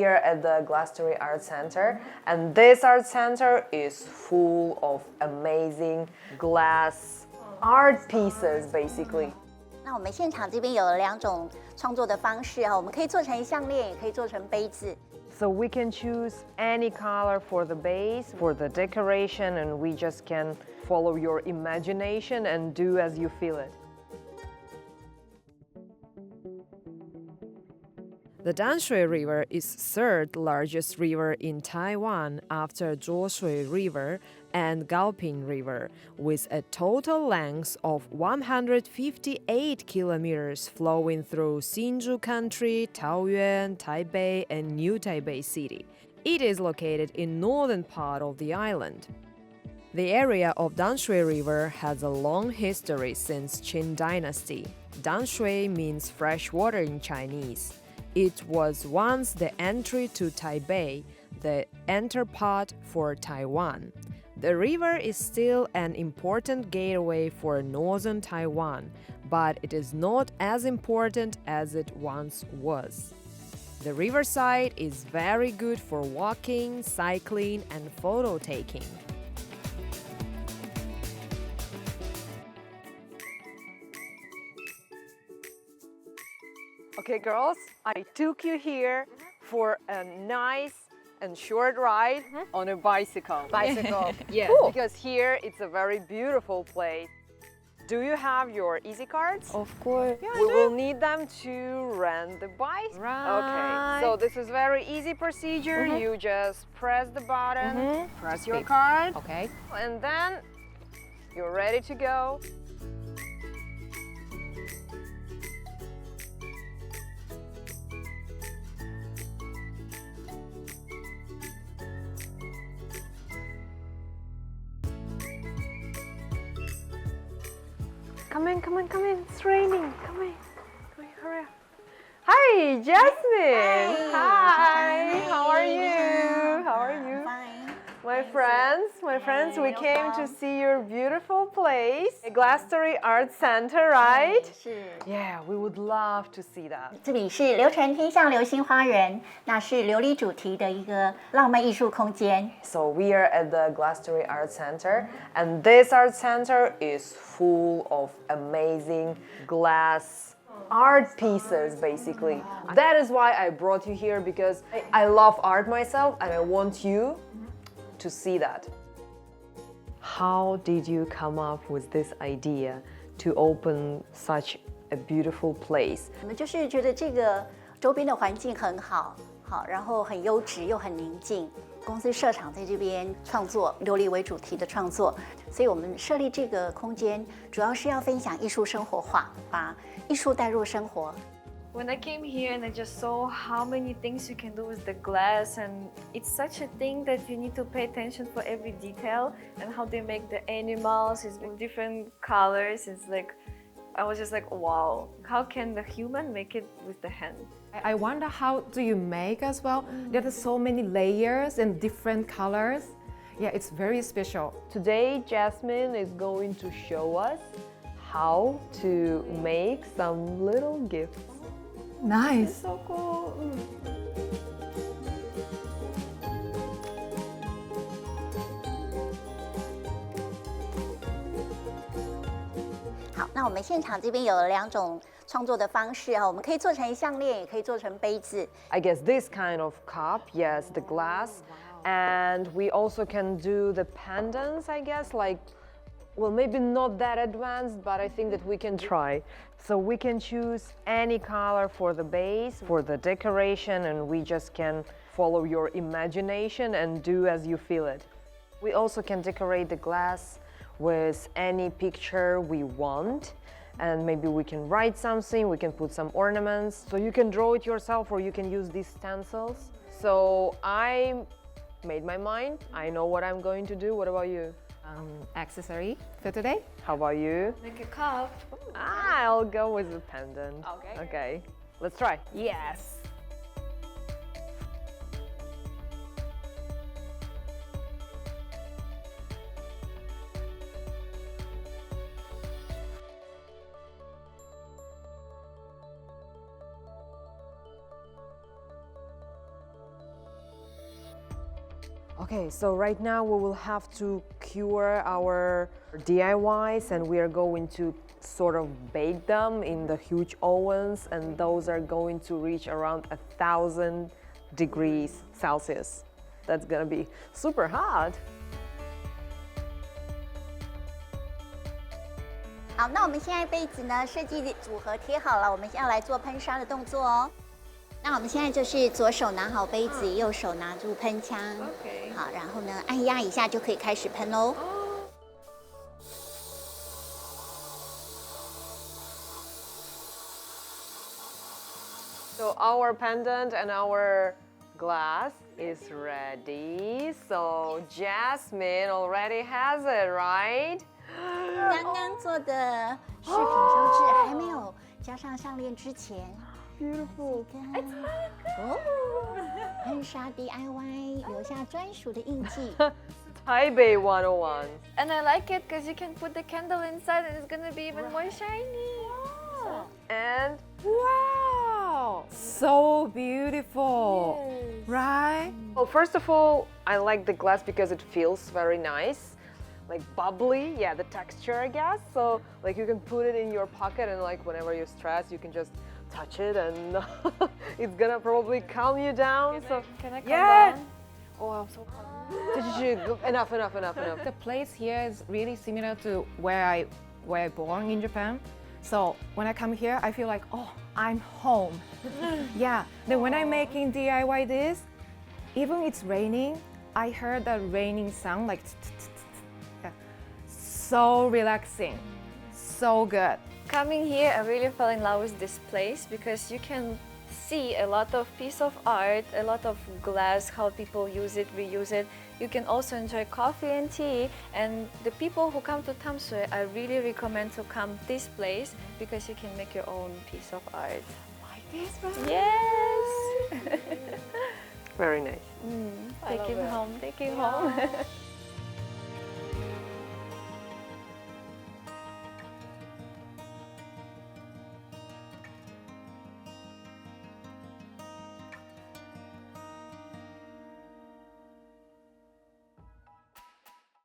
we are at the Glastory Arts Center, and this art center is full of amazing glass art pieces, basically. 那我们现场这边有2种创作的方式我们可以做成项链，也可以做成杯子。 So we can choose any color for the base, for the decoration, and we just can follow your imagination and do as you feel it. The Tamsui River is third largest river in Taiwan after 𝙃𝙤𝙨𝙪 River and 𝙃𝙤𝒂𝒊𝒑𝒆𝒊, with a total length of 158 kilometers flowing through Hsinchu Country, Taoyuan, Taipei, and New Taipei City. It is located in northern part of the island. The area of Tamsui River has a long history since Qing Dynasty. Tamsui means fresh water in Chinese. It was once the entry to Taipei, the entrepot for Taiwan. The river is still an important gateway for northern Taiwan, but it is not as important as it once was. The Riverside is very good for walking, cycling, and photo taking. Okay, girls, I took you here for a nice and short ride on a bicycle. Yeah. Cool. Because here it's a very beautiful place. Do you have your easy cards? Of course. Yeah, we will need them to rent the bike. Right. Okay, so this is very easy procedure. You just press the button, press your card, Okay. and then you're ready to go. Come in, come in, come in. It's raining. Come in. Come in, hurry up. Hi, Jasmine. Hi. How are you? How are you? Fine. My friends, we came to see your beautiful place, Glastory Arts Center, right? 是。 Yeah, we would love to see that. 这里是琉传天下流星花园，那是琉璃主题的一个浪漫艺术空间。 So we are at the Glastory Arts Center, and this art center is full of amazing glass art pieces, basically. That is why I brought you here, because I love art myself and I want you to see that. How did you come up with this idea to open such a beautiful place? 我们就是觉得这个周边的环境很好，然后很优质又很宁静。公司设厂在这边创作琉璃为主题的创作，所以我们设立这个空间，主要是要分享艺术生活化，把艺术带入生活。 When I came here and I just saw how many things you can do with the glass, and it's such a thing that you need to pay attention for every detail and how they make the animals is in different colors. It's like, I was just like, wow, how can the human make it with the hand? I wonder how do you make as well? There are so many layers and different colors. Yeah, it's very special. Today, Jasmine is going to show us how to make some little gifts. Nice. So cool. 好，那我们现场这边有2种创作的方式我们可以做成项链，也可以做成杯子。 I guess this kind of cup, yes, the glass. And we also can do the pendants, I guess, like, well, maybe not that advanced, but I think that we can try. So we can choose any color for the base, for the decoration, and we just can follow your imagination and do as you feel it. We also can decorate the glass with any picture we want, and maybe we can write something, we can put some ornaments. So you can draw it yourself or you can use these stencils. So I made my mind. I know what I'm going to do. What about you? Accessory for today. How about you? Like a cup. I'll go with the pendant. Okay. Okay, let's try. Yes. Okay, so right now we will have to cure our DIYs and we are going to sort of bake them in the huge ovens, and those are going to reach around 1,000 degrees Celsius. That's gonna be super hot. 好，那我们现在杯子呢设计组合贴好了，我们要来做喷砂的动作哦。那我们现在就是左手拿好杯子，右手拿住喷枪。OK。好，然后呢按压一下就可以开始喷喽。So our pendant and our glass is ready. So Jasmine already has it, right? 刚刚做的饰品收制还没有加上项链之前。Beautiful. 哦，喷砂 DIY 留下专属的印记。Taipei 101. And I like it because you can put the candle inside and it's gonna be even more shiny. And Wow! So beautiful, right? well, first of all, I like the glass because it feels very nice, like bubbly. Yeah, the texture, I guess. So like you can put it in your pocket and like whenever you're stressed, you can just touch it and it's gonna probably calm you down. Can I come Yeah. down? Oh, I'm so Enough. The place here is really similar to where I born in Japan. So when I come here, I feel like, oh, I'm home. Yeah. Then when I'm making DIY this, even it's raining, I heard the raining sound like yeah. So relaxing, so good. Coming here, I really fell in love with this place because you can see a lot of piece of art, a lot of glass, how people use it, reuse it. You can also enjoy coffee and tea, and the people who come to Tamsui, I really recommend to come this place because you can make your own piece of art. Like this, right? Yes! Very nice. Take him home, take him home.